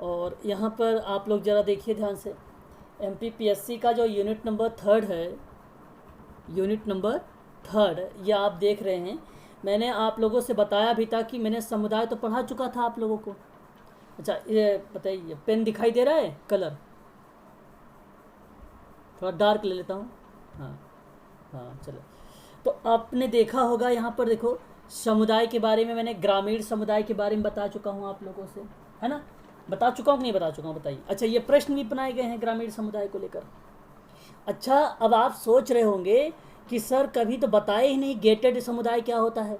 और यहाँ पर आप लोग ज़रा देखिए ध्यान से, एमपीपीएससी का जो यूनिट नंबर 3 है, यूनिट नंबर 3 ये आप देख रहे हैं। मैंने आप लोगों से बताया भी था कि मैंने समुदाय तो पढ़ा चुका था आप लोगों को। अच्छा ये बताइए, पेन दिखाई दे रहा है कलर? थोड़ा डार्क ले लेता हूँ। हाँ हाँ चलो। तो आपने देखा होगा यहाँ पर देखो, समुदाय के बारे में मैंने ग्रामीण समुदाय के बारे में बता चुका हूँ आप लोगों से, है ना? बता चुका हूँ कि नहीं बता चुका हूँ बताइए। अच्छा ये प्रश्न भी बनाए गए हैं ग्रामीण समुदाय को लेकर। अच्छा अब आप सोच रहे होंगे कि सर कभी तो बताए ही नहीं गेटेड समुदाय क्या होता है।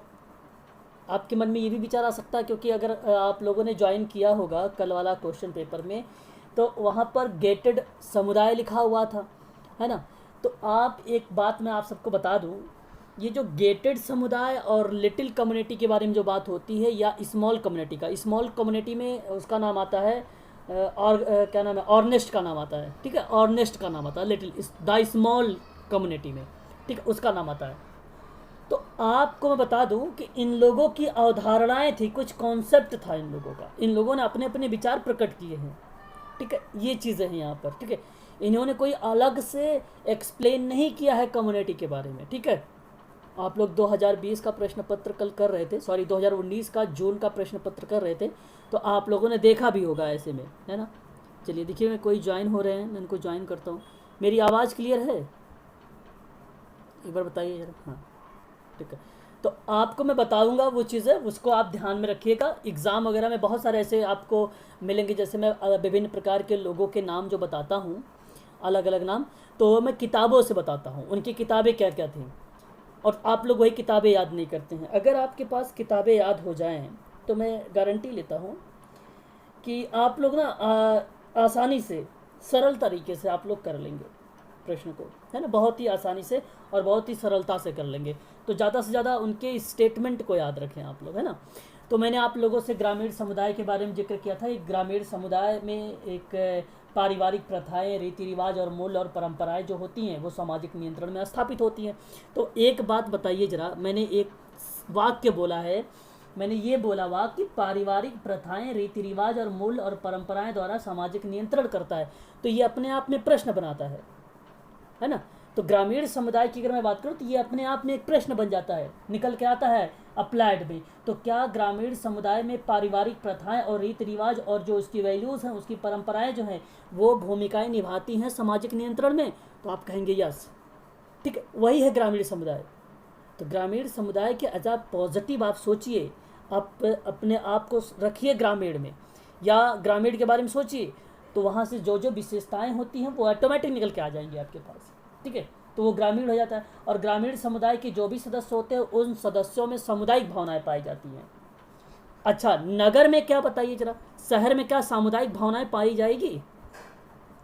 आपके मन में ये भी विचार आ सकता है, क्योंकि अगर आप लोगों ने ज्वाइन किया होगा कल वाला क्वेश्चन पेपर में, तो वहाँ पर गेटेड समुदाय लिखा हुआ था, है ना? तो आप एक बात मैं आप सबको बता दूँ, ये जो गेटेड समुदाय और लिटिल कम्युनिटी के बारे में जो बात होती है, या स्मॉल कम्युनिटी का, स्मॉल कम्युनिटी में उसका नाम आता है और क्या नाम है, ऑर्नेस्ट का नाम आता है, ठीक है? ऑर्नेस्ट का नाम आता है, लिटिल द स्मॉल कम्युनिटी में, ठीक है, उसका नाम आता है। तो आपको मैं बता दूं कि इन लोगों की अवधारणाएं थी, कुछ कॉन्सेप्ट था इन लोगों का, इन लोगों ने अपने अपने विचार प्रकट किए हैं, ठीक है? ये चीज़ें हैं यहाँ पर, ठीक है? इन्होंने कोई अलग से एक्सप्लेन नहीं किया है कम्युनिटी के बारे में, ठीक है? आप लोग 2020 का प्रश्न पत्र कल कर रहे थे, सॉरी 2019 का जून का प्रश्न पत्र कर रहे थे, तो आप लोगों ने देखा भी होगा ऐसे में, है ना? चलिए देखिए, मैं कोई ज्वाइन हो रहे हैं, मैं इनको ज्वाइन करता हूँ। मेरी आवाज़ क्लियर है? एक बार बताइए जरा। हाँ ठीक है। तो आपको मैं बताऊंगा वो चीज़ें, उसको आप ध्यान में रखिएगा। एग्ज़ाम वगैरह में बहुत सारे ऐसे आपको मिलेंगे, जैसे मैं विभिन्न प्रकार के लोगों के नाम जो बताता हूँ, अलग अलग नाम, तो मैं किताबों से बताता हूँ उनकी किताबें क्या क्या थी, और आप लोग वही किताबें याद नहीं करते हैं। अगर आपके पास किताबें याद हो जाएं तो मैं गारंटी लेता हूँ कि आप लोग ना आसानी से, सरल तरीके से आप लोग कर लेंगे प्रश्न को, है ना? बहुत ही आसानी से और बहुत ही सरलता से कर लेंगे। तो ज़्यादा से ज़्यादा उनके स्टेटमेंट को याद रखें आप लोग, है ना? तो मैंने आप लोगों से ग्रामीण समुदाय के बारे में जिक्र किया था। एक ग्रामीण समुदाय में एक पारिवारिक प्रथाएं, रीति रिवाज और मूल्य और परंपराएं जो होती हैं वो सामाजिक नियंत्रण में स्थापित होती हैं। तो एक बात बताइए ज़रा, मैंने एक वाक्य बोला है, मैंने ये बोला वाक्य कि पारिवारिक प्रथाएं, रीति रिवाज और मूल्य और परंपराएं द्वारा सामाजिक नियंत्रण करता है। तो ये अपने आप में प्रश्न बनाता है ना? तो ग्रामीण समुदाय की अगर मैं बात करूँ तो ये अपने आप में एक प्रश्न बन जाता है, निकल के आता है अप्लाइड में। तो क्या ग्रामीण समुदाय में पारिवारिक प्रथाएं और रीति रिवाज और जो उसकी वैल्यूज़ हैं, उसकी परंपराएं जो हैं, वो भूमिकाएं निभाती हैं सामाजिक नियंत्रण में? तो आप कहेंगे यस, ठीक है, वही है ग्रामीण समुदाय। तो ग्रामीण समुदाय के एज आ पॉजिटिव आप सोचिए, आप अपने आप को रखिए ग्रामीण में, या ग्रामीण के बारे में सोचिए, तो वहाँ से जो जो विशेषताएं होती हैं वो ऑटोमेटिक निकल के आ जाएंगी आपके पास, ठीक है? तो वो ग्रामीण हो जाता है। और ग्रामीण समुदाय के जो भी सदस्य होते हैं उन सदस्यों में सामुदायिक भावनाएं पाई जाती हैं। अच्छा नगर में क्या बताइए जरा, शहर में क्या सामुदायिक भावनाएं पाई जाएगी?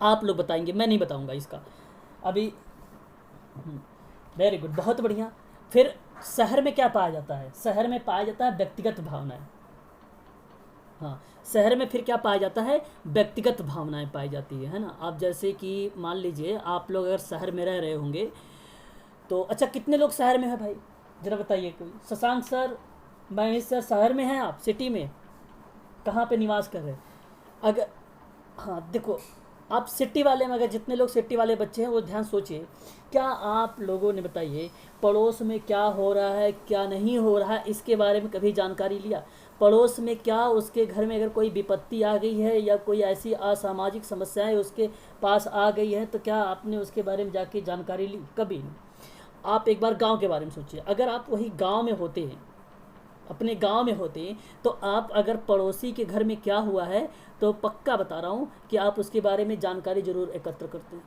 आप लोग बताएंगे, मैं नहीं बताऊंगा इसका अभी। वेरी गुड, बहुत बढ़िया। फिर शहर में क्या पाया जाता है? शहर में पाया जाता है व्यक्तिगत भावनाएं। हाँ, शहर में फिर क्या पाया जाता है? व्यक्तिगत भावनाएं पाई जाती है ना? आप जैसे कि मान लीजिए आप लोग अगर शहर में रह रहे होंगे, तो अच्छा कितने लोग शहर में हैं भाई, जरा बताइए कोई। शशांक सर, महेश सर, शहर में हैं आप? सिटी में कहाँ पे निवास कर रहे हैं? अगर, हाँ देखो, आप सिटी वाले में, अगर जितने लोग सिटी वाले बच्चे हैं वो ध्यान सोचिए, क्या आप लोगों ने, बताइए, पड़ोस में क्या हो रहा है क्या नहीं हो रहा है इसके बारे में कभी जानकारी लिया? पड़ोस में क्या, उसके घर में अगर कोई विपत्ति आ गई है या कोई ऐसी असामाजिक समस्याएं उसके पास आ गई है, तो क्या आपने उसके बारे में जाके जानकारी ली? कभी नहीं। आप एक बार गांव के बारे में सोचिए, अगर आप वही गांव में होते हैं, अपने गांव में होते हैं, तो आप अगर पड़ोसी के घर में क्या हुआ है, तो पक्का बता रहा हूँ कि आप उसके बारे में जानकारी जरूर एकत्र करते हैं।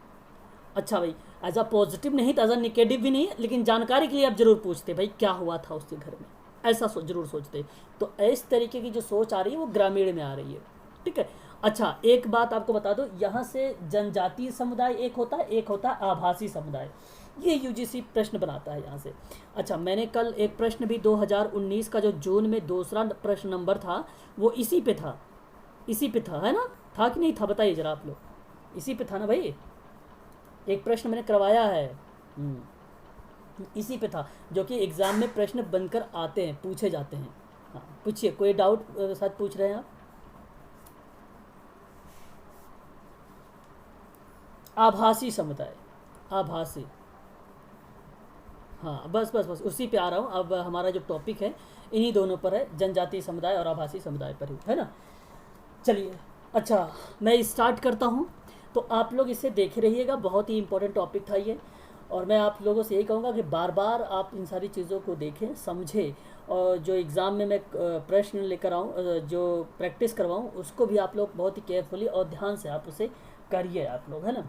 अच्छा भाई, एज अ पॉजिटिव नहीं, एज अ निगेटिव भी नहीं, लेकिन जानकारी के लिए आप जरूर पूछते भाई क्या हुआ था उसके घर में, ऐसा जरूर सोचते। तो इस तरीके की जो सोच आ रही है वो ग्रामीण में आ रही है, ठीक है? अच्छा एक बात आपको बता दो, यहाँ से जनजातीय समुदाय एक होता है, एक होता है आभासी समुदाय। ये यूजीसी प्रश्न बनाता है यहाँ से। अच्छा मैंने कल एक प्रश्न भी 2019 का जो जून में दूसरा प्रश्न नंबर था वो इसी पे था, इसी पे था, है ना? था कि नहीं था बताइए जरा आप लोग, इसी पे था ना भाई? एक प्रश्न मैंने करवाया है, इसी पे था, जो कि एग्ज़ाम में प्रश्न बनकर आते हैं, पूछे जाते हैं। हाँ पूछिए, कोई डाउट साथ पूछ रहे हैं आप? आभासी समुदाय, आभासी, हाँ बस बस बस उसी पे आ रहा हूँ। अब हमारा जो टॉपिक है इन्हीं दोनों पर है, जनजातीय समुदाय और आभासी समुदाय पर ही, है ना। चलिए, अच्छा मैं स्टार्ट करता हूँ। तो आप लोग इसे देखे रहिएगा, बहुत ही इंपॉर्टेंट टॉपिक था ये। और मैं आप लोगों से यही कहूँगा कि बार बार आप इन सारी चीज़ों को देखें, समझें, और जो एग्ज़ाम में मैं प्रश्न लेकर आऊँ, जो प्रैक्टिस करवाऊँ, उसको भी आप लोग बहुत ही केयरफुली और ध्यान से आप उसे करिए आप लोग, है ना।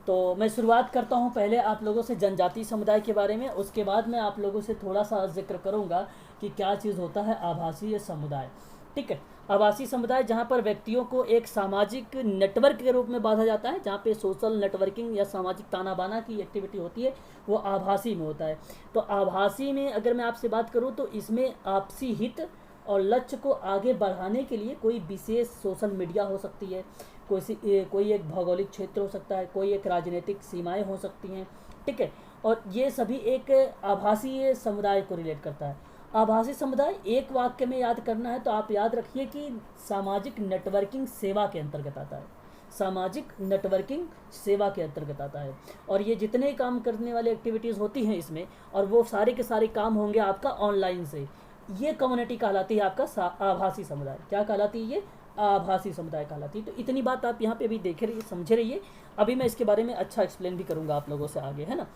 तो मैं शुरुआत करता हूँ पहले आप लोगों से जनजातीय समुदाय के बारे में, उसके बाद मैं आप लोगों से थोड़ा सा जिक्र करूँगा कि क्या चीज़ होता है आभासीय समुदाय। ठीक है, आवासीय समुदाय जहाँ पर व्यक्तियों को एक सामाजिक नेटवर्क के रूप में बांधा जाता है, जहाँ पे सोशल नेटवर्किंग या सामाजिक ताना बाना की एक्टिविटी होती है, वो आभासी में होता है। तो आभासी में अगर मैं आपसे बात करूँ तो इसमें आपसी हित और लक्ष्य को आगे बढ़ाने के लिए कोई विशेष सोशल मीडिया हो सकती है, कोई एक भौगोलिक क्षेत्र हो सकता है, कोई एक राजनीतिक सीमाएं हो सकती हैं। ठीक है, और ये सभी एक आभासी समुदाय को रिलेट करता है। आभासी समुदाय एक वाक्य में याद करना है तो आप याद रखिए कि सामाजिक नेटवर्किंग सेवा के अंतर्गत आता है, सामाजिक नेटवर्किंग सेवा के अंतर्गत आता है। और ये जितने काम करने वाले एक्टिविटीज़ होती हैं इसमें, और वो सारे के सारे काम होंगे आपका ऑनलाइन से, ये कम्युनिटी कहलाती है आपका आभासी समुदाय। क्या कहलाती है ये? आभासी समुदाय कहलाती है। तो इतनी बात आप यहाँ पे अभी देखे रहिए, समझे रहिए। अभी मैं इसके बारे में अच्छा एक्सप्लेन भी करूँगा आप लोगों से आगे, है ना।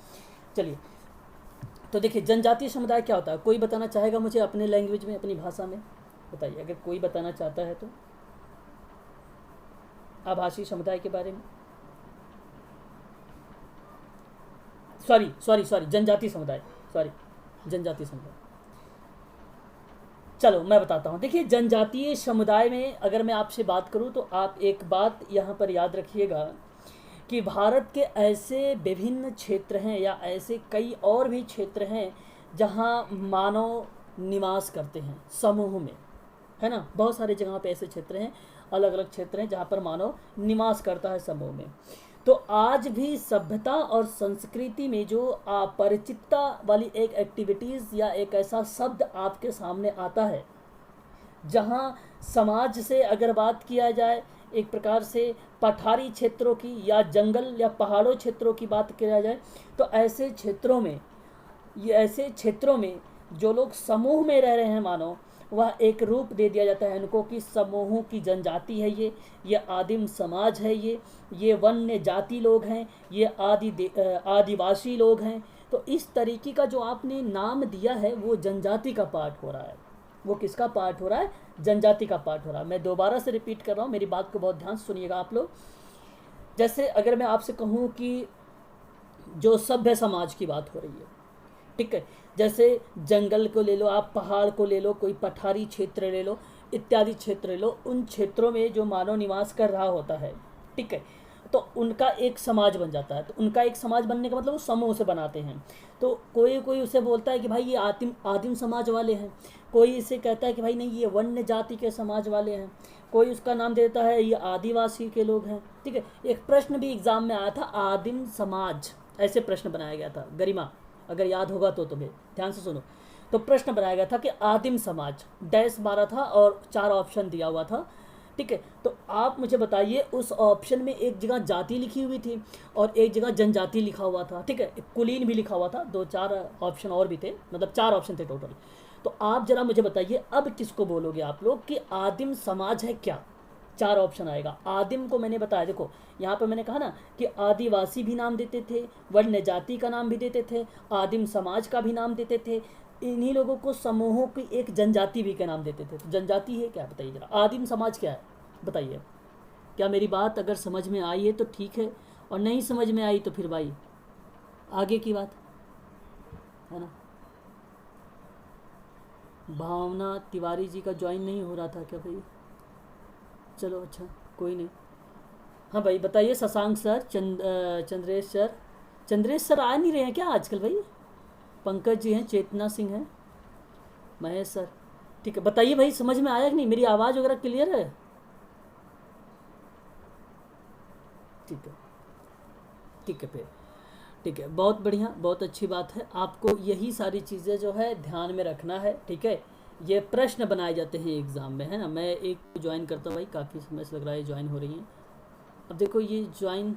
चलिए, तो देखिए जनजातीय समुदाय क्या होता है, कोई बताना चाहेगा मुझे अपने लैंग्वेज में, अपनी भाषा में? बताइए अगर कोई बताना चाहता है तो, आभासी समुदाय के बारे में। सॉरी जनजातीय समुदाय, सॉरी जनजातीय समुदाय। चलो मैं बताता हूँ। देखिए जनजातीय समुदाय में अगर मैं आपसे बात करूँ तो आप एक बात यहाँ पर याद रखिएगा कि भारत के ऐसे विभिन्न क्षेत्र हैं या ऐसे कई और भी क्षेत्र हैं जहाँ मानव निवास करते हैं समूह में, है ना। बहुत सारे जगह पे ऐसे क्षेत्र हैं, अलग अलग क्षेत्र हैं जहाँ पर मानव निवास करता है समूह में। तो आज भी सभ्यता और संस्कृति में जो अपरिचितता वाली एक एक्टिविटीज़ या एक ऐसा शब्द आपके सामने आता है, जहाँ समाज से अगर बात किया जाए एक प्रकार से पठारी क्षेत्रों की या जंगल या पहाड़ों क्षेत्रों की बात किया जाए, तो ऐसे क्षेत्रों में जो लोग समूह में रह रहे हैं मानो, वह एक रूप दे दिया जाता है इनको कि समूहों की जनजाति है ये आदिम समाज है, ये वन्य जाति लोग हैं, ये आदिवासी लोग हैं। तो इस तरीके का जो आपने नाम दिया है वो जनजाति का पार्ट हो रहा है। वो किसका पार्ट हो रहा है? जनजाति का पार्ट हो रहा है। मैं दोबारा से रिपीट कर रहा हूँ, मेरी बात को बहुत ध्यान से सुनिएगा आप लोग। जैसे अगर मैं आपसे कहूँ कि जो सभ्य समाज की बात हो रही है, ठीक है, जैसे जंगल को ले लो आप, पहाड़ को ले लो, कोई पठारी क्षेत्र ले लो, इत्यादि क्षेत्र ले लो, उन क्षेत्रों में जो मानव निवास कर रहा होता है, ठीक है, तो उनका एक समाज बन जाता है। तो उनका एक समाज बनने का मतलब वो समूह से बनाते हैं। तो कोई उसे बोलता है कि भाई ये आदिम समाज वाले हैं, कोई इसे कहता है कि भाई नहीं ये वन्य जाति के समाज वाले हैं, कोई उसका नाम देता है ये आदिवासी के लोग हैं। ठीक है, एक प्रश्न भी एग्जाम में आया था, आदिम समाज, ऐसे प्रश्न बनाया गया था। गरिमा अगर याद होगा तो तुम्हें ध्यान से सुनो। तो प्रश्न बनाया गया था कि आदिम समाज, डैश मारा था और 4 ऑप्शन दिया हुआ था। ठीक है, तो आप मुझे बताइए उस ऑप्शन में एक जगह जाति लिखी हुई थी और एक जगह जनजाति लिखा हुआ था। ठीक है, कुलीन भी लिखा हुआ था, 2-4 ऑप्शन और भी थे, मतलब 4 ऑप्शन थे टोटल। तो आप जरा मुझे बताइए अब किसको बोलोगे आप लोग कि आदिम समाज है क्या? 4 ऑप्शन आएगा। आदिम को मैंने बताया, देखो यहाँ पर मैंने कहा ना कि आदिवासी भी नाम देते थे, वन्य जाति का नाम भी देते थे, आदिम समाज का भी नाम देते थे, इन्हीं लोगों को समूहों की एक जनजाति भी का नाम देते थे। तो जनजाति है क्या? बताइए जरा, आदिम समाज क्या है बताइए। क्या मेरी बात अगर समझ में आई है तो ठीक है, और नहीं समझ में आई तो फिर भाई आगे की बात है ना। भावना तिवारी जी का ज्वाइन नहीं हो रहा था क्या भाई? चलो अच्छा कोई नहीं। हाँ भाई बताइए, शशांक सर, चंद्रेश सर आ नहीं रहे हैं क्या आजकल भाई? पंकज जी हैं, चेतना सिंह हैं, महेश सर। ठीक है, बताइए भाई समझ में आया कि नहीं? मेरी आवाज़ वगैरह क्लियर है? ठीक है, ठीक है फिर ठीक है, बहुत बढ़िया, बहुत अच्छी बात है। आपको यही सारी चीज़ें जो है ध्यान में रखना है। ठीक है, ये प्रश्न बनाए जाते हैं एग्ज़ाम में, है ना। मैं एक ज्वाइन करता हूँ भाई, काफ़ी समय से लग रहा है ज्वाइन हो रही हैं। अब देखो ये ज्वाइन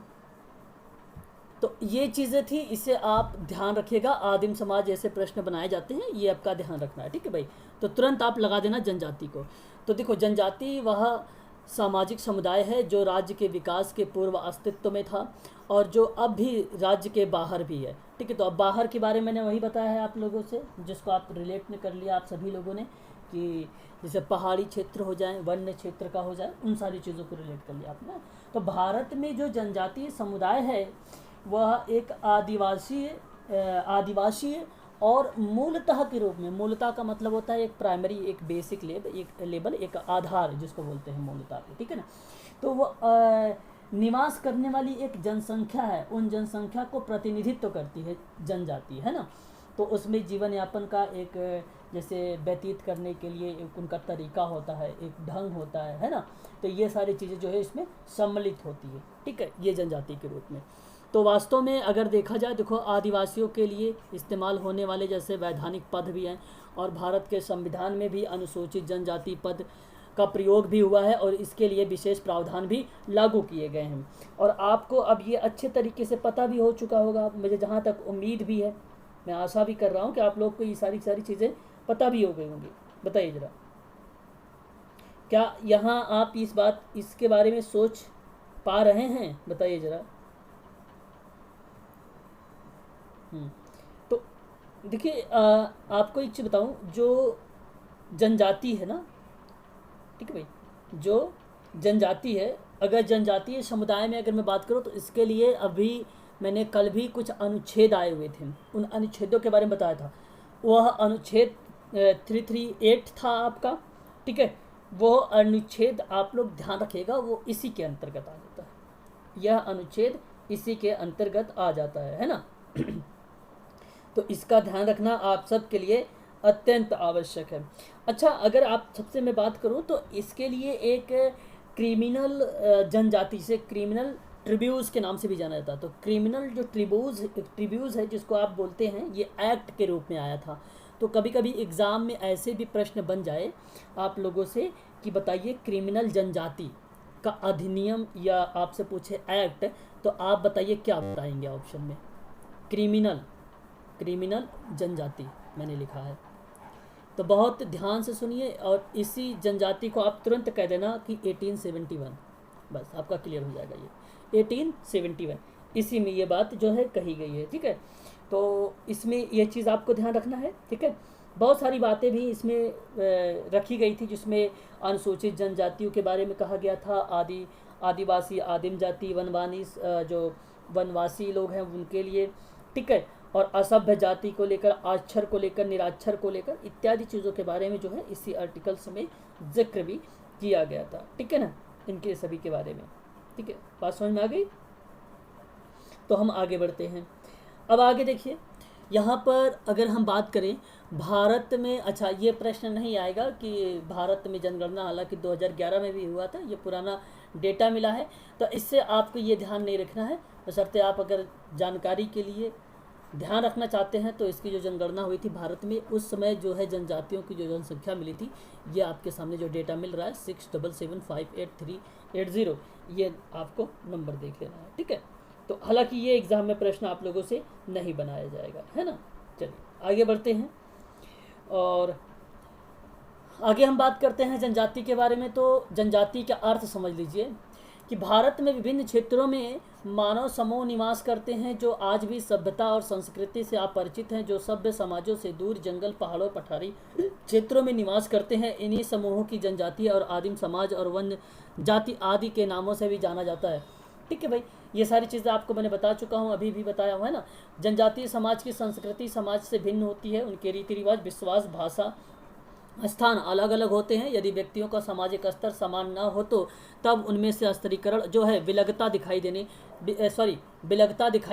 तो ये चीज़ें थी, इसे आप ध्यान रखिएगा। आदिम समाज जैसे प्रश्न बनाए जाते हैं, ये आपका ध्यान रखना है, ठीक है भाई। तो तुरंत आप लगा देना जनजाति को। तो देखो, जनजाति वह सामाजिक समुदाय है जो राज्य के विकास के पूर्व अस्तित्व में था और जो अब भी राज्य के बाहर भी है, ठीक है। तो अब बाहर के बारे में मैंने वही बताया है आप लोगों से, जिसको आप रिलेट में कर लिया आप सभी लोगों ने, कि जैसे पहाड़ी क्षेत्र हो जाए, वन्य क्षेत्र का हो जाए, उन सारी चीज़ों को रिलेट कर लिया आपने। तो भारत में जो जनजातीय समुदाय है वह एक आदिवासी और मूलतः के रूप में, मूलतः का मतलब होता है एक प्राइमरी, एक बेसिक लेवल, एक आधार जिसको बोलते हैं मूलतः, ठीक है ना। तो वो निवास करने वाली एक जनसंख्या है, उन जनसंख्या को प्रतिनिधित्व करती है जनजाति, है ना। तो उसमें जीवन यापन का एक जैसे व्यतीत करने के लिए एक उनका तरीका होता है, एक ढंग होता है ना। तो ये सारी चीज़ें जो है इसमें सम्मिलित होती है, ठीक है, ये जनजाति के रूप में। तो वास्तव में अगर देखा जाए, देखो, आदिवासियों के लिए इस्तेमाल होने वाले जैसे वैधानिक पद भी हैं, और भारत के संविधान में भी अनुसूचित जनजाति पद का प्रयोग भी हुआ है और इसके लिए विशेष प्रावधान भी लागू किए गए हैं। और आपको अब ये अच्छे तरीके से पता भी हो चुका होगा, मुझे जहाँ तक उम्मीद भी है, मैं आशा भी कर रहा हूँ कि आप लोग को ये सारी चीज़ें पता भी हो गई होंगी। बताइए ज़रा, क्या यहाँ आप इसके बारे में सोच पा रहे हैं? बताइए ज़रा। तो देखिए, आपको एक चीज़ बताऊँ, जो जनजाति है ना, ठीक है भाई, जो जनजाति है, अगर जनजातीय समुदाय में अगर मैं बात करूँ तो इसके लिए अभी मैंने कल भी कुछ अनुच्छेद आए हुए थे, उन अनुच्छेदों के बारे में बताया था। वह अनुच्छेद 338 था आपका, ठीक है। वो अनुच्छेद आप लोग ध्यान रखिएगा, वो इसी के अंतर्गत आ जाता है, यह अनुच्छेद इसी के अंतर्गत आ जाता है ना। तो इसका ध्यान रखना आप सब के लिए अत्यंत आवश्यक है। अच्छा, अगर आप सबसे मैं बात करूं तो इसके लिए एक क्रिमिनल जनजाति से क्रिमिनल ट्रिब्यूज़ के नाम से भी जाना जाता है। तो क्रिमिनल जो ट्रिब्यूज़ है जिसको आप बोलते हैं, ये एक्ट के रूप में आया था। तो कभी कभी एग्ज़ाम में ऐसे भी प्रश्न बन जाए आप लोगों से कि बताइए क्रिमिनल जनजाति का अधिनियम, या आपसे पूछे एक्ट, तो आप बताइए क्या बताएंगे ऑप्शन में? क्रिमिनल जनजाति मैंने लिखा है, तो बहुत ध्यान से सुनिए और इसी जनजाति को आप तुरंत कह देना कि 1871, बस आपका क्लियर हो जाएगा। ये 1871, इसी में ये बात जो है कही गई है, ठीक है। तो इसमें ये चीज़ आपको ध्यान रखना है, ठीक है। बहुत सारी बातें भी इसमें रखी गई थी, जिसमें अनुसूचित जनजातियों के बारे में कहा गया था, आदिवासी, आदिम जाति, जो वनवासी लोग हैं उनके लिए, ठीक है, और असभ्य जाति को लेकर, आक्षर को लेकर, निराक्षर को लेकर, इत्यादि चीज़ों के बारे में जो है इसी आर्टिकल्स में जिक्र भी किया गया था, ठीक है ना, इनके सभी के बारे में, ठीक है। बात समझ में आ गई? तो हम आगे बढ़ते हैं। अब आगे देखिए, यहाँ पर अगर हम बात करें भारत में, अच्छा ये प्रश्न नहीं आएगा कि भारत में जनगणना, हालांकि 2011 में भी हुआ था, ये पुराना डेटा मिला है, तो इससे आपको ये ध्यान नहीं रखना है, बशर्ते आप अगर जानकारी के लिए ध्यान रखना चाहते हैं। तो इसकी जो जनगणना हुई थी भारत में, उस समय जो है जनजातियों की जो जनसंख्या मिली थी, ये आपके सामने जो डेटा मिल रहा है 67758,380, ये आपको नंबर देख लेना है, ठीक है। तो हालांकि ये एग्ज़ाम में प्रश्न आप लोगों से नहीं बनाया जाएगा, है ना। चलिए आगे बढ़ते हैं और आगे हम बात करते हैं जनजाति के बारे में। तो जनजाति का अर्थ समझ लीजिए कि भारत में विभिन्न क्षेत्रों में मानव समूह निवास करते हैं जो आज भी सभ्यता और संस्कृति से अपरिचित हैं, जो सभ्य समाजों से दूर जंगल, पहाड़ों, पठारी क्षेत्रों में निवास करते हैं। इन्हीं समूहों की जनजातीय और आदिम समाज और वन्य जाति आदि के नामों से भी जाना जाता है, ठीक है भाई। ये सारी चीज़ें आपको मैंने बता चुका हूँ, अभी भी बताया हुआ है ना। जनजातीय समाज की संस्कृति समाज से भिन्न होती है, उनके रीति रिवाज, विश्वास, भाषा, स्थान अलग अलग होते हैं। यदि व्यक्तियों का सामाजिक स्तर समान न हो तो तब उनमें से स्तरीकरण जो है विलगता दिखाई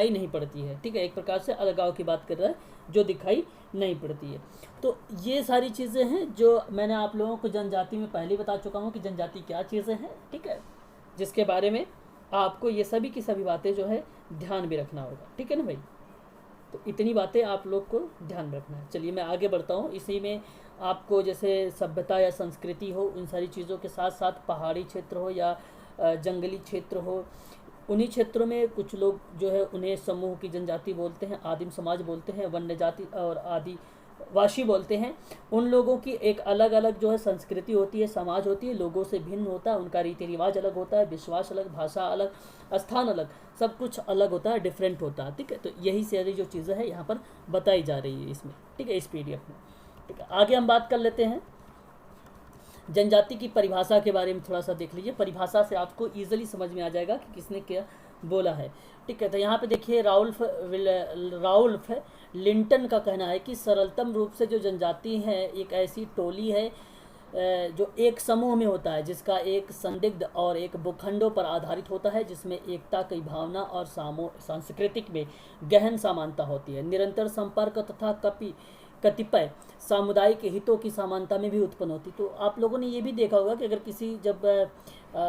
नहीं पड़ती है, ठीक है। एक प्रकार से अलगाव की बात कर रहा है, जो दिखाई नहीं पड़ती है। तो ये सारी चीज़ें हैं जो मैंने आप लोगों को जनजाति में पहले बता चुका हूँ कि जनजाति क्या चीज़ें हैं, ठीक है, जिसके बारे में आपको ये सभी की सभी बातें जो है ध्यान भी रखना होगा, ठीक है ना भाई। तो इतनी बातें आप लोग को ध्यान रखना है। चलिए मैं आगे बढ़ता हूँ। इसी में आपको जैसे सभ्यता या संस्कृति हो, उन सारी चीज़ों के साथ साथ पहाड़ी क्षेत्र हो या जंगली क्षेत्र हो, उन्हीं क्षेत्रों में कुछ लोग जो है उन्हें समूह की जनजाति बोलते हैं, आदिम समाज बोलते हैं, वन्य जाति और आदिवासी बोलते हैं। उन लोगों की एक अलग अलग जो है संस्कृति होती है, समाज होती है, लोगों से भिन्न होता है, उनका रीति रिवाज अलग होता है, विश्वास अलग, भाषा अलग, स्थान अलग, सब कुछ अलग होता है, डिफरेंट होता है। ठीक है, तो यही सारी जो चीज़ें हैं यहाँ पर बताई जा रही है इसमें। ठीक है, इस PDF में। ठीक है, आगे हम बात कर लेते हैं जनजाति की परिभाषा के बारे में। थोड़ा सा देख लीजिए, परिभाषा से आपको ईजिली समझ में आ जाएगा कि किसने क्या बोला है। ठीक है, तो यहाँ पे देखिए राउल्फ लिंटन का कहना है कि सरलतम रूप से जो जनजाति है एक ऐसी टोली है जो एक समूह में होता है, जिसका एक संदिग्ध और एक भूखंडों पर आधारित होता है, जिसमें एकता की भावना और सांस्कृतिक में गहन समानता होती है, निरंतर संपर्क तथा कतिपय सामुदायिक हितों की समानता में भी उत्पन्न होती। तो आप लोगों ने ये भी देखा होगा कि अगर किसी जब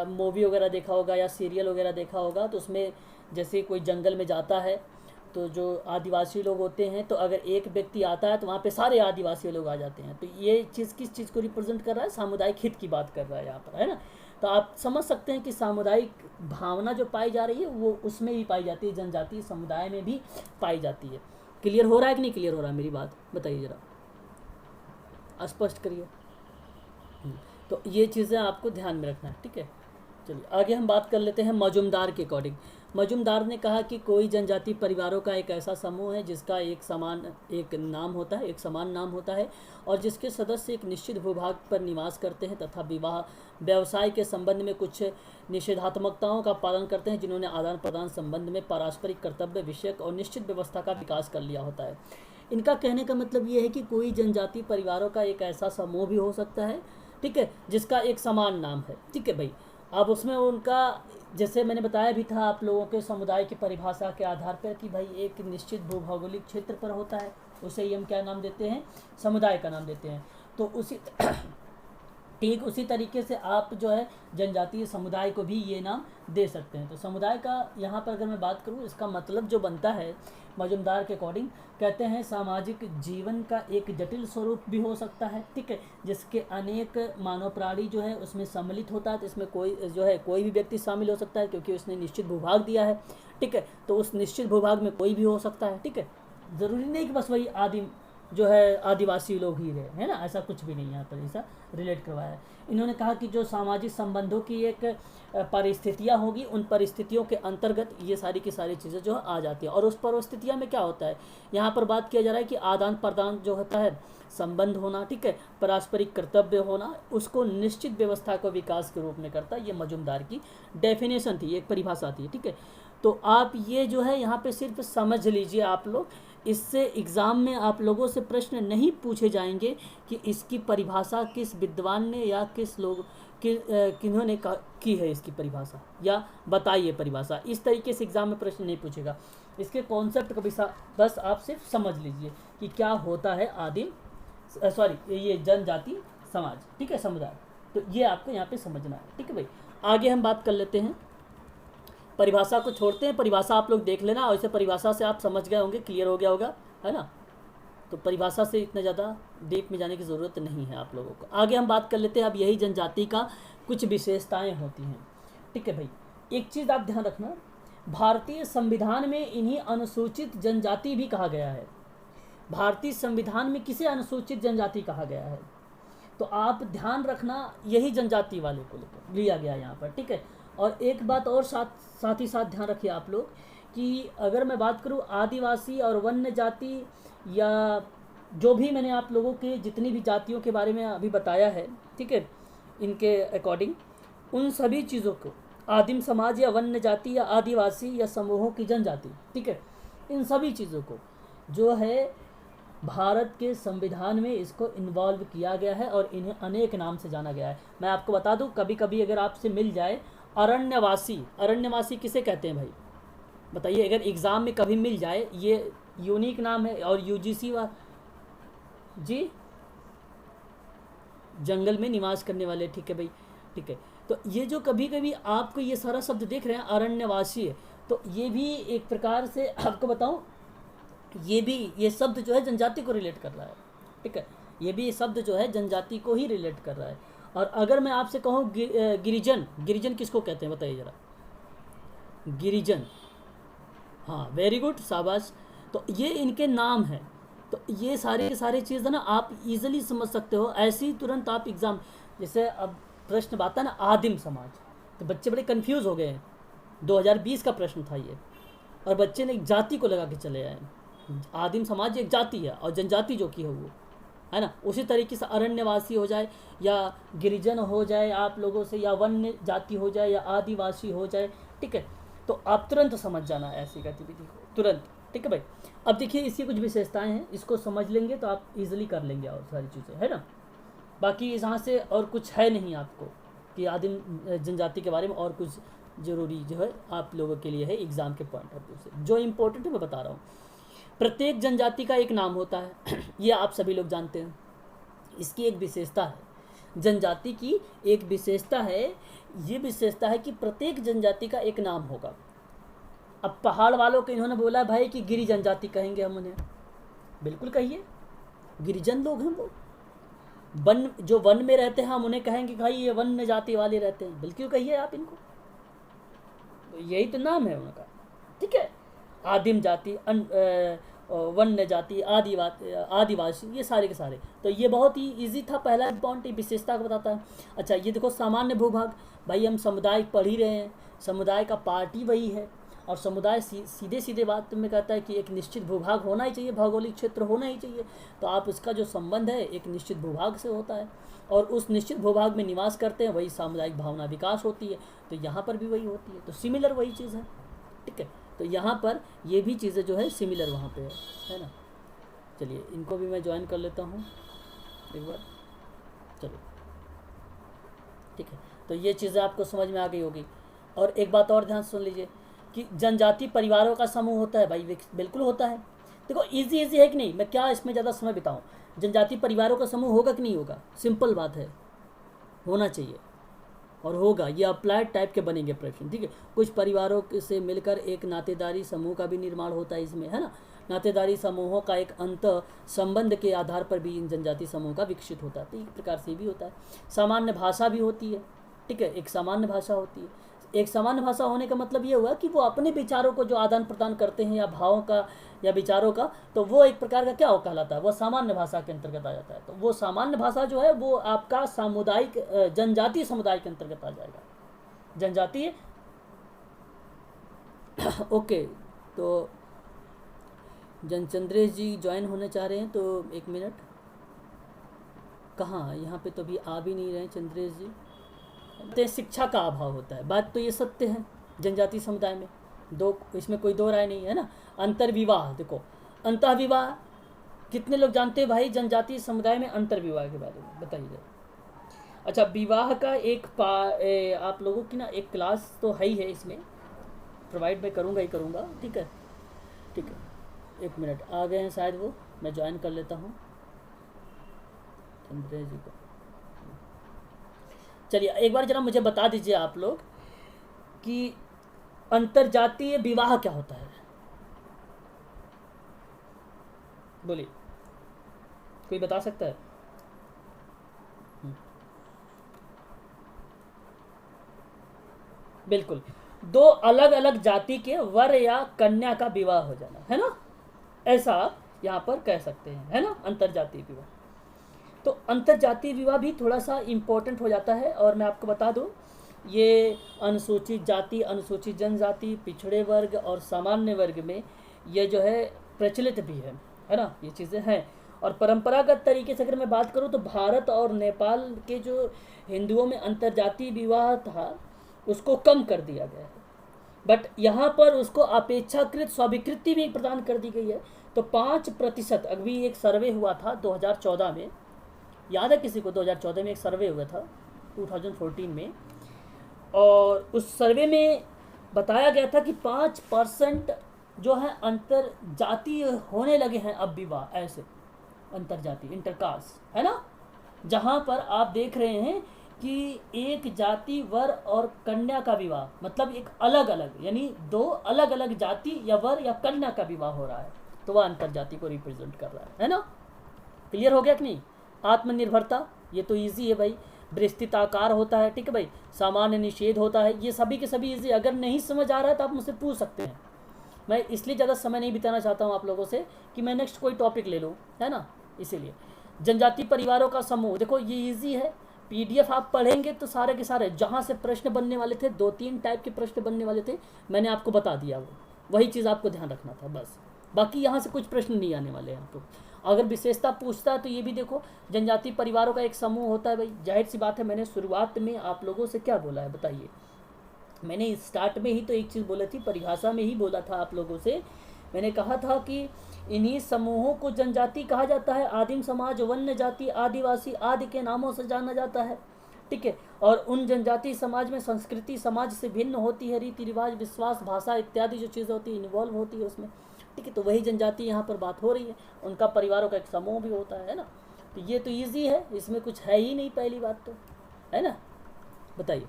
मूवी वगैरह देखा होगा या सीरियल वगैरह देखा होगा, तो उसमें जैसे कोई जंगल में जाता है तो जो आदिवासी लोग होते हैं, तो अगर एक व्यक्ति आता है तो वहाँ पे सारे आदिवासी लोग आ जाते हैं। तो ये चीज़ किस चीज़ को रिप्रेजेंट कर रहा है? सामुदायिक हित की बात कर रहा है यहाँ पर, है ना। तो आप समझ सकते हैं कि सामुदायिक भावना जो पाई जा रही है वो उसमें भी पाई जाती है, जनजातीय समुदाय में भी पाई जाती है। क्लियर हो रहा है कि नहीं क्लियर हो रहा है मेरी बात? बताइए ज़रा, स्पष्ट करिए। तो ये चीज़ें आपको ध्यान में रखना है। ठीक है, चलिए आगे हम बात कर लेते हैं मजुमदार के अकॉर्डिंग। मजुमदार ने कहा कि कोई जनजाति परिवारों का एक ऐसा समूह है जिसका एक समान नाम होता है और जिसके सदस्य एक निश्चित भूभाग पर निवास करते हैं तथा विवाह व्यवसाय के संबंध में कुछ निषेधात्मकताओं का पालन करते हैं, जिन्होंने आदान प्रदान संबंध में पारस्परिक कर्तव्य विषयक और निश्चित व्यवस्था का विकास कर लिया होता है। इनका कहने का मतलब ये है कि कोई जनजाति परिवारों का एक ऐसा समूह भी हो सकता है, ठीक है, जिसका एक समान नाम है। ठीक है भाई, अब उसमें उनका जैसे मैंने बताया भी था आप लोगों के समुदाय की परिभाषा के आधार पर कि भाई एक निश्चित भूभौगोलिक क्षेत्र पर होता है, उसे ही हम क्या नाम देते हैं? समुदाय का नाम देते हैं। तो उसी ठीक उसी तरीके से आप जो है जनजातीय समुदाय को भी ये नाम दे सकते हैं। तो समुदाय का यहाँ पर अगर मैं बात करूँ, इसका मतलब जो बनता है मजुमदार के अकॉर्डिंग, कहते हैं सामाजिक जीवन का एक जटिल स्वरूप भी हो सकता है, ठीक है, जिसके अनेक मानव प्राणी जो है उसमें सम्मिलित होता है। तो इसमें कोई भी व्यक्ति शामिल हो सकता है, क्योंकि उसने निश्चित भूभाग दिया है, ठीक है। तो उस निश्चित भूभाग में कोई भी हो सकता है, ठीक है। ज़रूरी नहीं कि बस वही आदिम जो है आदिवासी लोग ही रहे, है ना, ऐसा कुछ भी नहीं यहाँ पर ऐसा रिलेट करवाया है। इन्होंने कहा कि जो सामाजिक संबंधों की एक परिस्थितियाँ होगी, उन परिस्थितियों के अंतर्गत ये सारी की सारी चीज़ें जो आ जाती हैं। और उस परिस्थितियाँ में क्या होता है, यहाँ पर बात किया जा रहा है कि आदान प्रदान जो होता है, संबंध होना, ठीक है, पारस्परिक कर्तव्य होना, उसको निश्चित व्यवस्था को विकास के रूप में करता है। ये मजुमदार की डेफिनेशन थी, एक परिभाषा थी, ठीक है। तो आप ये जो है यहाँ पे सिर्फ समझ लीजिए आप लोग, इससे एग्ज़ाम में आप लोगों से प्रश्न नहीं पूछे जाएंगे कि इसकी परिभाषा किस विद्वान ने या किन्होंने की है इसकी परिभाषा, या बताइए परिभाषा। इस तरीके से एग्ज़ाम में प्रश्न नहीं पूछेगा। इसके कॉन्सेप्ट का बस आप सिर्फ समझ लीजिए कि क्या होता है ये जनजाति समाज, ठीक है, समुदाय। तो ये आपको यहाँ पे समझना है, ठीक है भाई। आगे हम बात कर लेते हैं, परिभाषा को छोड़ते हैं। परिभाषा आप लोग देख लेना, और इसे परिभाषा से आप समझ गए होंगे, क्लियर हो गया होगा, है ना। तो परिभाषा से इतना ज़्यादा डीप में जाने की ज़रूरत नहीं है आप लोगों को। आगे हम बात कर लेते हैं, अब यही जनजाति का कुछ विशेषताएं होती हैं, ठीक है भाई। एक चीज़ आप ध्यान रखना, भारतीय संविधान में इन्हीं अनुसूचित जनजाति भी कहा गया है। भारतीय संविधान में किसे अनुसूचित जनजाति कहा गया है? तो आप ध्यान रखना, यही जनजाति वाले को लिया गया यहाँ पर, ठीक है। और एक बात और साथ ही साथ ध्यान रखिए आप लोग कि अगर मैं बात करूँ आदिवासी और वन्य जाति, या जो भी मैंने आप लोगों के जितनी भी जातियों के बारे में अभी बताया है, ठीक है, इनके अकॉर्डिंग उन सभी चीज़ों को, आदिम समाज या वन्य जाति या आदिवासी या समूहों की जनजाति, ठीक है, इन सभी चीज़ों को जो है भारत के संविधान में इसको इन्वॉल्व किया गया है और इन्हें अनेक नाम से जाना गया है। मैं आपको बता दूं, कभी कभी अगर आपसे मिल जाए अरण्यवासी किसे कहते हैं भाई, बताइए। अगर एग्ज़ाम में कभी मिल जाए, ये यूनिक नाम है। और यूजीसी जी, जंगल में निवास करने वाले, ठीक है भाई, ठीक है। तो ये जो कभी कभी आपको ये सारा शब्द देख रहे हैं अरण्यवासी है, तो ये भी एक प्रकार से आपको बताऊं, ये शब्द जो है जनजाति को रिलेट कर रहा है, ठीक है। ये भी शब्द जो है जनजाति को ही रिलेट कर रहा है। और अगर मैं आपसे कहूँ गिरिजन किसको कहते हैं, बताइए ज़रा। गिरिजन, हाँ वेरी गुड, शाबाश। तो ये इनके नाम हैं। तो ये सारे के सारे चीज़ है ना, आप इजीली समझ सकते हो। ऐसे ही तुरंत आप एग्ज़ाम, जैसे अब प्रश्न आता है ना आदिम समाज, तो बच्चे बड़े कंफ्यूज हो गए हैं। 2020 का प्रश्न था ये, और बच्चे ने एक जाति को लगा के चले आए। आदिम समाज एक जाति है, और जनजाति जो की है वो है ना, उसी तरीके से अरण्यवासी हो जाए या गिरिजन हो जाए आप लोगों से, या वन्य जाति हो जाए या आदिवासी हो जाए, ठीक है। तो आप तुरंत समझ जाना ऐसी गतिविधि को तुरंत, ठीक है भाई। अब देखिए इसकी कुछ विशेषताएं हैं, इसको समझ लेंगे तो आप इजीली कर लेंगे और सारी चीज़ें, है ना। बाकी यहाँ से और कुछ है नहीं आपको कि आदिम जनजाति के बारे में और कुछ ज़रूरी जो है आप लोगों के लिए है एग्ज़ाम के पॉइंट ऑफ व्यू से। जो इम्पोर्टेंट है मैं बता रहा हूँ। प्रत्येक जनजाति का एक नाम होता है ये आप सभी लोग जानते हैं। इसकी एक विशेषता है, जनजाति की एक विशेषता है, ये विशेषता है कि प्रत्येक जनजाति का एक नाम होगा। अब पहाड़ वालों को इन्होंने बोला भाई कि गिरी जनजाति कहेंगे हम उन्हें, बिल्कुल कहिए, गिरिजन लोग हैं वो। वन, जो वन में रहते हैं हम उन्हें कहेंगे भाई ये वन्य जाति वाले रहते हैं, बिल्कुल कहिए आप इनको, तो यही तो नाम है उनका, ठीक है। आदिम जाति, वन्य जाति, आदिवासी, ये सारे के सारे। तो ये बहुत ही इजी था, पहला पॉइंट विशेषता को बताता है। अच्छा ये देखो सामान्य भूभाग, भाई हम समुदाय पढ़ ही रहे हैं, समुदाय का पार्ट ही वही है। और समुदाय सीधे सीधे बात में कहता है कि एक निश्चित भूभाग होना ही चाहिए, भौगोलिक क्षेत्र होना ही चाहिए। तो आप उसका जो संबंध है एक निश्चित भूभाग से होता है, और उस निश्चित भूभाग में निवास करते हैं, वही सामुदायिक भावना विकास होती है। तो यहाँ पर भी वही होती है, तो सिमिलर वही चीज़ है, ठीक है। तो यहाँ पर ये भी चीज़ें जो है सिमिलर वहाँ पे है ना। चलिए इनको भी मैं ज्वाइन कर लेता हूँ एक बार, चलो ठीक है। तो ये चीज़ें आपको समझ में आ गई होगी। और एक बात और ध्यान सुन लीजिए कि जनजाति परिवारों का समूह होता है, भाई बिल्कुल होता है। देखो इजी है कि नहीं, मैं क्या इसमें ज़्यादा समय बिताऊँ। जनजाति परिवारों का समूह होगा कि नहीं होगा, सिंपल बात है, होना चाहिए और होगा। ये अप्लाइड टाइप के बनेंगे प्रश्न, ठीक है। कुछ परिवारों से मिलकर एक नातेदारी समूह का भी निर्माण होता है इसमें, है ना। नातेदारी समूहों का एक अंत संबंध के आधार पर भी इन जनजाति समूह का विकसित होता है, तो एक प्रकार से भी होता है। सामान्य भाषा भी होती है, ठीक है, एक सामान्य भाषा होती है। एक सामान्य भाषा होने का मतलब ये हुआ कि वो अपने विचारों को जो आदान प्रदान करते हैं या भावों का या विचारों का, तो वो एक प्रकार का क्या कहलाता है, वो सामान्य भाषा के अंतर्गत आ जाता है। तो वो सामान्य भाषा जो है वो आपका सामुदायिक जनजातीय समुदाय के अंतर्गत आ जाएगा, जनजातीय ओके। तो जनचंद्रेश जी ज्वाइन होने चाह रहे हैं, तो एक मिनट, कहाँ यहाँ पे तो अभी आ भी नहीं रहे हैं चंद्रेश जी। तो शिक्षा का अभाव होता है, बात तो ये सत्य है जनजातीय समुदाय में, इसमें कोई दो राय नहीं है ना। अंतर्विवाह, देखो अंतःविवाह कितने लोग जानते हैं भाई जनजातीय समुदाय में अंतर्विवाह के बारे में, बताइए। अच्छा विवाह का आप लोगों की ना एक क्लास तो है ही है, इसमें प्रोवाइड मैं करूँगा ही करूँगा, ठीक है ठीक है। एक मिनट, आ गए हैं शायद वो, मैं ज्वाइन कर लेता हूँ चंद्रेश जी को। चलिए एक बार जरा मुझे बता दीजिए आप लोग कि अंतरजातीय विवाह क्या होता है, बोलिए, कोई बता सकता है? बिल्कुल, दो अलग अलग जाति के वर या कन्या का विवाह हो जाना, है ना, ऐसा यहाँ पर कह सकते हैं, है ना, अंतरजातीय विवाह। तो अंतरजातीय विवाह भी थोड़ा सा इम्पोर्टेंट हो जाता है, और मैं आपको बता दूं ये अनुसूचित जाति, अनुसूचित जनजाति, पिछड़े वर्ग और सामान्य वर्ग में ये जो है प्रचलित भी है ना, ये चीज़ें हैं। और परंपरागत तरीके से अगर मैं बात करूं तो भारत और नेपाल के जो हिंदुओं में अंतरजातीय विवाह था उसको कम कर दिया गया है, बट यहाँ पर उसको अपेक्षाकृत स्वीकृति भी प्रदान कर दी गई है। तो 5%, अभी एक सर्वे हुआ था 2014 में, याद है किसी को, 2014 में एक सर्वे हुआ था 2014 में, और उस सर्वे में बताया गया था कि 5% जो है अंतर जातीय होने लगे हैं अब विवाह, ऐसे अंतरजातीय इंटरकास्ट, है ना, जहाँ पर आप देख रहे हैं कि एक जाति वर और कन्या का विवाह, मतलब एक अलग अलग, यानी दो अलग अलग जाति या वर या कन्या का विवाह हो रहा है, तो वह अंतरजाति को रिप्रेजेंट कर रहा है ना। क्लियर हो गया कि नहीं? आत्मनिर्भरता, ये तो इजी है भाई, विस्तृताकार होता है, ठीक है भाई, सामान्य निषेध होता है, ये सभी के सभी इजी। अगर नहीं समझ आ रहा है तो आप मुझसे पूछ सकते हैं। मैं इसलिए ज़्यादा समय नहीं बिताना चाहता हूँ आप लोगों से कि मैं नेक्स्ट कोई टॉपिक ले लूँ, है ना, इसीलिए। जनजाति परिवारों का समूह, देखो ये इजी है, पीडीएफ आप पढ़ेंगे तो सारे के सारे जहाँ से प्रश्न बनने वाले थे, 2-3 टाइप के प्रश्न बनने वाले थे, मैंने आपको बता दिया, वही चीज़ आपको ध्यान रखना था बस। बाकी यहाँ से कुछ प्रश्न नहीं आने वाले हैं आपको। अगर विशेषता पूछता है तो ये भी देखो, जनजाति परिवारों का एक समूह होता है भाई, जाहिर सी बात है, मैंने शुरुआत में आप लोगों से क्या बोला है बताइए, मैंने स्टार्ट में ही तो एक चीज़ बोली थी, परिभाषा में ही बोला था आप लोगों से, मैंने कहा था कि इन्हीं समूहों को जनजाति कहा जाता है। आदिम समाज, वन्य जाति, आदिवासी आदि के नामों से जाना जाता है, ठीक है। और उन जनजाति समाज में संस्कृति समाज से भिन्न होती है, रीति रिवाज, विश्वास, भाषा इत्यादि जो चीज़ होती है इन्वॉल्व होती है उसमें, ठीक है। तो वही जनजाति यहाँ पर बात हो रही है, उनका परिवारों का एक समूह भी होता है ना। तो ये तो ईजी है, इसमें कुछ है ही नहीं, पहली बात तो, है ना। बताइए,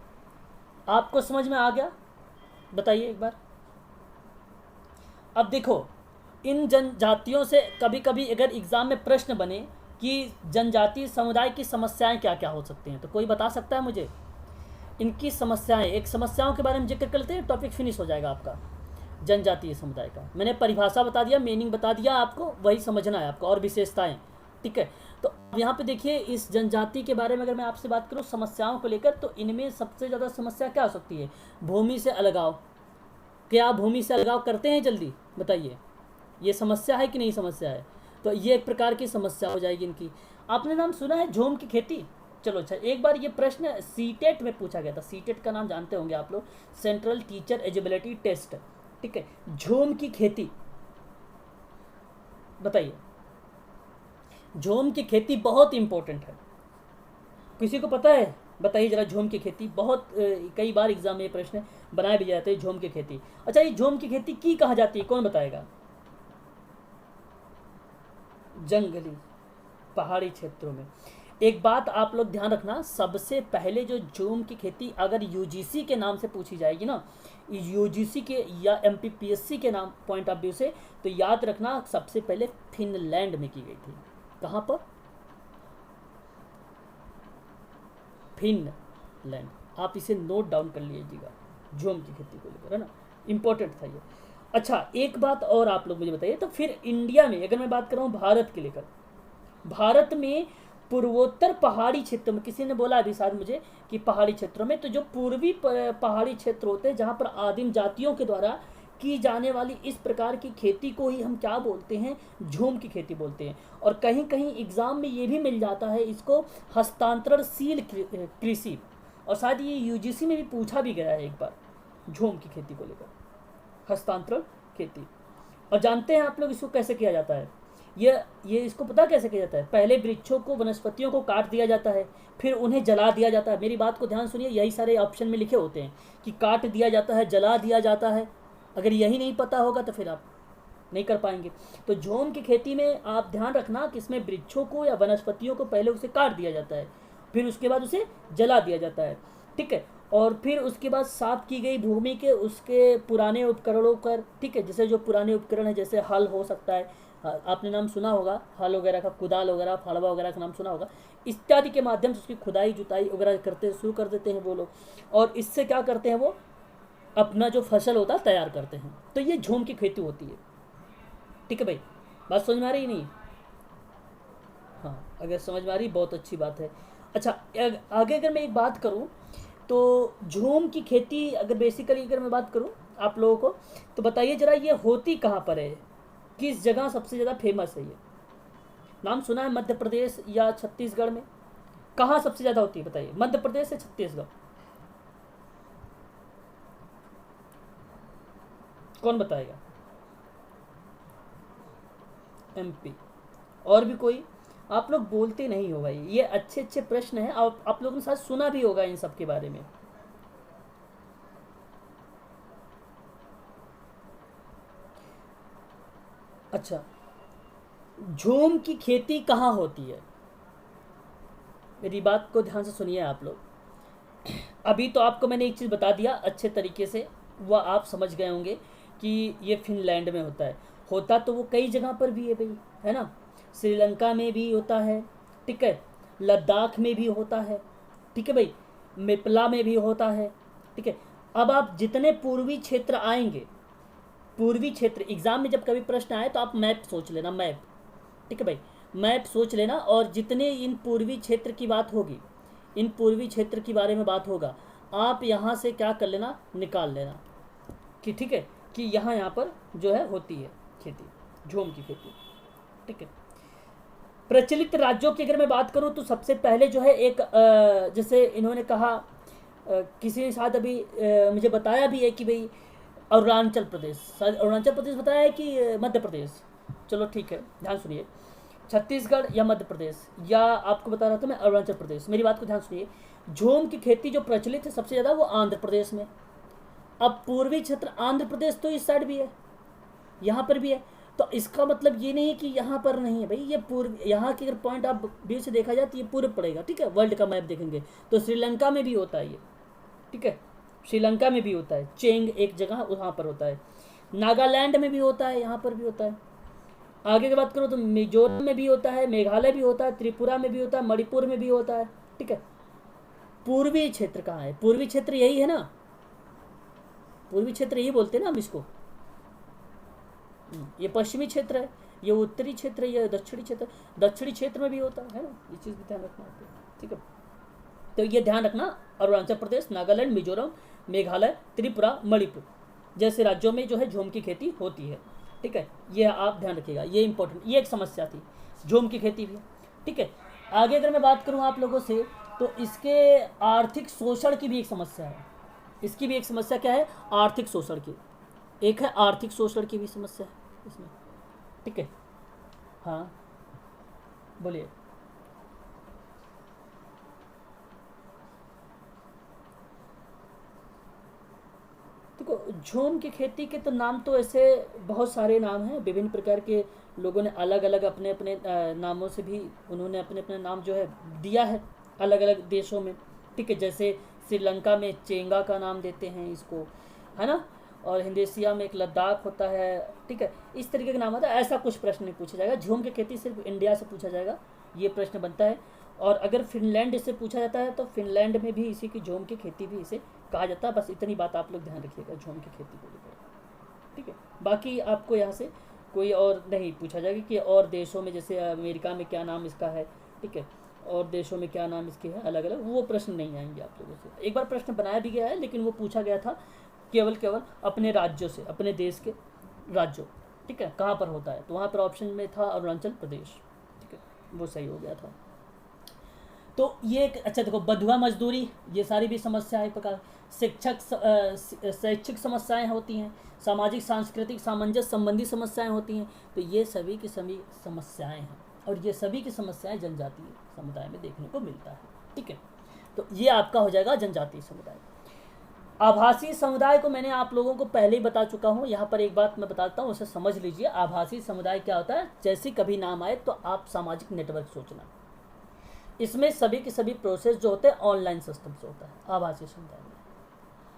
आपको समझ में आ गया? बताइए एक बार। अब देखो, इन जनजातियों से कभी कभी अगर एग्ज़ाम में प्रश्न बने कि जनजातीय समुदाय की समस्याएं क्या क्या हो सकती हैं, तो कोई बता सकता है मुझे इनकी समस्याएं? एक समस्याओं के बारे में जिक्र कर लेते हैं, टॉपिक फिनिश हो जाएगा आपका जनजातीय समुदाय का। मैंने परिभाषा बता दिया, मीनिंग बता दिया, आपको वही समझना है आपको, और विशेषताएं, ठीक है। तो यहाँ पे देखिए, इस जनजाति के बारे में अगर मैं आपसे बात करूँ समस्याओं को लेकर, तो इनमें सबसे ज़्यादा समस्या क्या हो सकती है? भूमि से अलगाव। क्या आप भूमि से अलगाव करते हैं? जल्दी बताइए, ये समस्या है कि नहीं समस्या है? तो ये एक प्रकार की समस्या हो जाएगी इनकी। आपने नाम सुना है झूम की खेती? चलो अच्छा, एक बार ये प्रश्न सीटेट में पूछा गया था, सीटेट का नाम जानते होंगे आप लोग, सेंट्रल टीचर एलिजिबिलिटी टेस्ट, ठीक है। झूम की खेती, बताइए, झूम की खेती बहुत इंपॉर्टेंट है, किसी को पता है? बताइए जरा, झूम की खेती बहुत कई बार एग्जाम में प्रश्न बनाए भी जाते हैं, झूम की खेती। अच्छा, ये झूम की खेती की कहा जाती है, कौन बताएगा? जंगली पहाड़ी क्षेत्रों में। एक बात आप लोग ध्यान रखना, सबसे पहले जो झूम की खेती अगर यूजीसी के नाम से पूछी जाएगी ना, यूजीसी के या एमपीपीएससी के नाम पॉइंट ऑफ व्यू से, तो याद रखना सबसे पहले फिनलैंड में की गई थी। कहाँ पर? फिनलैंड। आप इसे नोट डाउन कर लीजिएगा, झूम की खेती को लेकर, है ना, इंपॉर्टेंट था ये। अच्छा, एक बात और आप लोग मुझे बताइए, तो फिर इंडिया में अगर मैं बात कर रहा हूँ भारत के लेकर, भारत में पूर्वोत्तर पहाड़ी क्षेत्र में, किसी ने बोला अभी शायद मुझे कि पहाड़ी क्षेत्रों में, तो जो पूर्वी पहाड़ी क्षेत्र होते हैं जहाँ पर आदिम जातियों के द्वारा की जाने वाली इस प्रकार की खेती को ही हम क्या बोलते हैं? झूम की खेती बोलते हैं। और कहीं कहीं एग्जाम में ये भी मिल जाता है इसको हस्तांतरणशील कृषि, और शायद ये यूजीसी में भी पूछा भी गया है एक बार, झूम की खेती को लेकर, हस्तांतरण खेती। और जानते हैं आप लोग इसको कैसे किया जाता है? ये इसको पता कैसे किया जाता है? पहले वृक्षों को, वनस्पतियों को काट दिया जाता है, फिर उन्हें जला दिया जाता है। मेरी बात को ध्यान सुनिए, यही सारे ऑप्शन में लिखे होते हैं कि काट दिया जाता है, जला दिया जाता है। अगर यही नहीं पता होगा तो फिर आप नहीं कर पाएंगे। तो झूम की खेती में आप ध्यान रखना कि इसमें वृक्षों को या वनस्पतियों को पहले उसे काट दिया जाता है, फिर उसके बाद उसे जला दिया जाता है, ठीक है। और फिर उसके बाद साफ की गई भूमि के उसके पुराने उपकरणों कर, ठीक है, जैसे जो पुराने उपकरण है, जैसे हल हो सकता है, आपने नाम सुना होगा हल वगैरह का, कुदाल वगैरह, फालवा वगैरह का नाम सुना होगा, इत्यादि के माध्यम से उसकी खुदाई जुताई वगैरह करते शुरू कर देते हैं वो लोग, और इससे क्या करते हैं, वो अपना जो फसल होता है तैयार करते हैं। तो ये झूम की खेती होती है, ठीक है भाई, बात समझ में आ रही नहीं? हाँ, अगर समझ में आ रही बहुत अच्छी बात है। अच्छा, आगे अगर मैं एक बात करूँ तो झूम की खेती अगर बेसिकली अगर मैं बात करूँ आप लोगों को, तो बताइए जरा ये होती कहाँ पर है, किस जगह सबसे ज़्यादा फेमस है? ये नाम सुना है मध्य प्रदेश या छत्तीसगढ़ में? कहाँ सबसे ज़्यादा होती है बताइए, मध्य प्रदेश या छत्तीसगढ़? कौन बताएगा? एमपी। और भी कोई? आप लोग बोलते नहीं हो भाई, ये अच्छे अच्छे प्रश्न हैं, आप लोगों ने शायद सुना भी होगा इन सब के बारे में। अच्छा, झूम की खेती कहाँ होती है? मेरी बात को ध्यान से सुनिए आप लोग। अभी तो आपको मैंने एक चीज़ बता दिया अच्छे तरीके से, वह आप समझ गए होंगे कि ये फिनलैंड में होता है। होता तो वो कई जगह पर भी है भाई, है ना, श्रीलंका में भी होता है, ठीक है, लद्दाख में भी होता है, ठीक है भाई, मेपला में भी होता है, ठीक है। अब आप जितने पूर्वी क्षेत्र आएंगे, पूर्वी क्षेत्र एग्जाम में जब कभी प्रश्न आए तो आप मैप सोच लेना, मैप, ठीक है भाई, मैप सोच लेना, और जितने इन पूर्वी क्षेत्र की बात होगी, इन पूर्वी क्षेत्र के बारे में बात होगा, आप यहाँ से क्या कर लेना, निकाल लेना कि ठीक है कि यहाँ पर जो है होती है खेती, झूम की खेती, ठीक है। प्रचलित राज्यों की अगर मैं बात करूँ तो सबसे पहले जो है एक जैसे इन्होंने कहा, किसी ने साथ अभी मुझे बताया भी है कि भाई अरुणाचल प्रदेश, अरुणाचल प्रदेश बताया है कि मध्य प्रदेश, चलो ठीक है, ध्यान सुनिए, छत्तीसगढ़ या मध्य प्रदेश, या आपको बता रहा था मैं अरुणाचल प्रदेश, मेरी बात को ध्यान सुनिए। झूम की खेती जो प्रचलित है सबसे ज़्यादा वो आंध्र प्रदेश में। अब पूर्वी क्षेत्र आंध्र प्रदेश तो इस साइड भी है, यहाँ पर भी है, तो इसका मतलब ये नहीं है कि यहाँ पर नहीं है भाई, ये पूर्व, यहाँ की अगर पॉइंट आप बीच से देखा जाए तो ये पूर्व पड़ेगा, ठीक है। वर्ल्ड का मैप देखेंगे तो श्रीलंका में भी होता है ये, ठीक है, श्रीलंका में भी होता है, चेंग एक जगह वहाँ पर होता है, नागालैंड में भी होता है, यहाँ पर भी होता है। आगे की बात करो तो मिजोरम में भी होता है, मेघालय भी होता है, त्रिपुरा में भी होता है, मणिपुर में भी होता है, ठीक है। पूर्वी क्षेत्र कहाँ है, पूर्वी क्षेत्र यही है ना, पूर्वी क्षेत्र यही बोलते हैं ना हम इसको, ये पश्चिमी क्षेत्र है, ये उत्तरी क्षेत्र है, ये दक्षिणी क्षेत्र, दक्षिणी क्षेत्र में भी होता है ना, ये चीज़ भी ध्यान रखना होता है, ठीक है। तो ये ध्यान रखना, अरुणाचल प्रदेश, नागालैंड, मिजोरम, मेघालय, त्रिपुरा, मणिपुर जैसे राज्यों में जो है झूम की खेती होती है, ठीक है, ये आप ध्यान रखिएगा, ये इंपॉर्टेंट, ये एक समस्या थी, झूम की खेती भी, ठीक है। आगे अगर मैं बात करूँ आप लोगों से तो इसके आर्थिक शोषण की भी एक समस्या है, इसकी भी एक समस्या क्या है, आर्थिक शोषण की, एक है आर्थिक शोषण की भी समस्या है इसमें, ठीक है। हाँ बोलिए। देखो झूम की खेती के तो नाम तो ऐसे बहुत सारे नाम हैं, विभिन्न प्रकार के लोगों ने अलग अलग अपने अपने नामों से भी उन्होंने अपने अपने नाम जो है दिया है अलग अलग देशों में, ठीक है। जैसे श्रीलंका में चेंगा का नाम देते हैं इसको, है ना, और इंडोनेशिया में एक लद्दाख होता है, ठीक है, इस तरीके का नाम होता है। ऐसा कुछ प्रश्न नहीं पूछा जाएगा, झूम की खेती सिर्फ इंडिया से पूछा जाएगा, ये प्रश्न बनता है। और अगर फिनलैंड से पूछा जाता है तो फिनलैंड में भी इसी की झूम की खेती भी इसे कहा जाता है। बस इतनी बात आप लोग ध्यान रखिएगा झूम की खेती को लेकर, ठीक है। बाकी आपको यहाँ से कोई और नहीं पूछा जाएगा कि और देशों में, जैसे अमेरिका में क्या नाम इसका है, ठीक है, और देशों में क्या नाम इसके हैं अलग अलग, वो प्रश्न नहीं आएंगे आप लोगों से। एक बार प्रश्न बनाया भी गया है लेकिन वो पूछा गया था केवल अपने राज्यों से, अपने देश के राज्यों, ठीक है, कहाँ पर होता है, तो वहाँ पर ऑप्शन में था अरुणाचल प्रदेश, ठीक है, वो सही हो गया था। तो ये एक अच्छा देखो, बंधुआ मजदूरी, ये सारी भी समस्या है प्रकार, शैक्षिक समस्याएं होती हैं, सामाजिक सांस्कृतिक सामंजस्य संबंधी समस्याएं होती हैं, तो ये सभी की सभी समस्याएं हैं, और ये सभी की समस्याएं जनजातीय समुदाय में देखने को मिलता है, ठीक है। तो ये आपका हो जाएगा जनजातीय समुदाय। आभासी समुदाय को मैंने आप लोगों को पहले ही बता चुका हूँ, यहाँ पर एक बात मैं बताता हूँ, उसे समझ लीजिए। आभासी समुदाय क्या होता है, जैसे कभी नाम आए तो आप सामाजिक नेटवर्क सोचना, इसमें सभी के सभी प्रोसेस जो होते हैं ऑनलाइन सिस्टम से होता है आभासी समुदाय में,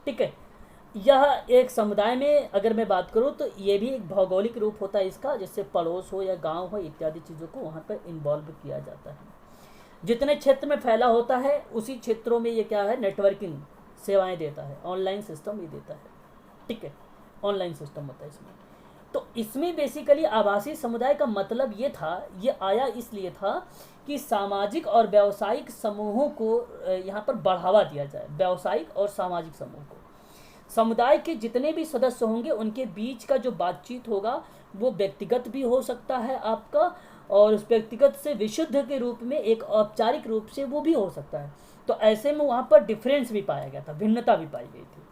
ठीक है। यह एक समुदाय में अगर मैं बात करूँ तो ये भी एक भौगोलिक रूप होता है इसका, जैसे पड़ोस हो या गांव हो इत्यादि चीज़ों को वहाँ पर इन्वॉल्व किया जाता है। जितने क्षेत्र में फैला होता है उसी क्षेत्रों में ये क्या है, नेटवर्किंग सेवाएं देता है, ऑनलाइन सिस्टम ये देता है, ठीक है, ऑनलाइन सिस्टम होता है इसमें। तो इसमें बेसिकली आभासी समुदाय का मतलब ये था, ये आया इसलिए था कि सामाजिक और व्यावसायिक समूहों को यहाँ पर बढ़ावा दिया जाए, व्यावसायिक और सामाजिक समूह को। समुदाय के जितने भी सदस्य होंगे उनके बीच का जो बातचीत होगा वो व्यक्तिगत भी हो सकता है आपका, और उस व्यक्तिगत से विशुद्ध के रूप में एक औपचारिक रूप से वो भी हो सकता है। तो ऐसे में वहाँ पर डिफरेंस भी पाया गया था, भिन्नता भी पाई गई थी।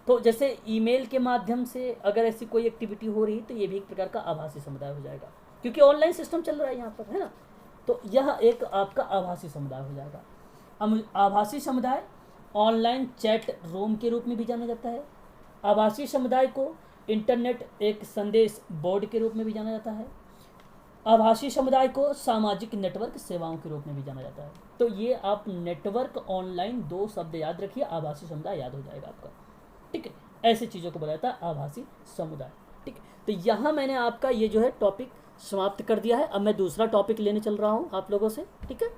तो जैसे ईमेल के माध्यम से अगर ऐसी कोई एक्टिविटी हो रही तो ये भी एक प्रकार का आभासी समुदाय हो जाएगा, क्योंकि ऑनलाइन सिस्टम चल रहा है यहाँ पर, है ना। तो यह एक आपका आभासी समुदाय हो जाएगा। अब आभासी समुदाय ऑनलाइन चैट रूम के रूप में भी जाना जाता है। आभासी समुदाय को इंटरनेट एक संदेश बोर्ड के रूप में भी जाना जाता है। आभासी समुदाय को सामाजिक नेटवर्क सेवाओं के रूप में भी जाना जाता है। तो ये आप नेटवर्क ऑनलाइन दो शब्द याद रखिए, आभासी समुदाय याद हो जाएगा आपका, ठीक है। ऐसी चीज़ों को बोला जाता है आभासी समुदाय, ठीक है। तो यहाँ मैंने आपका ये जो है टॉपिक समाप्त कर दिया है। अब मैं दूसरा टॉपिक लेने चल रहा हूँ आप लोगों से, ठीक है।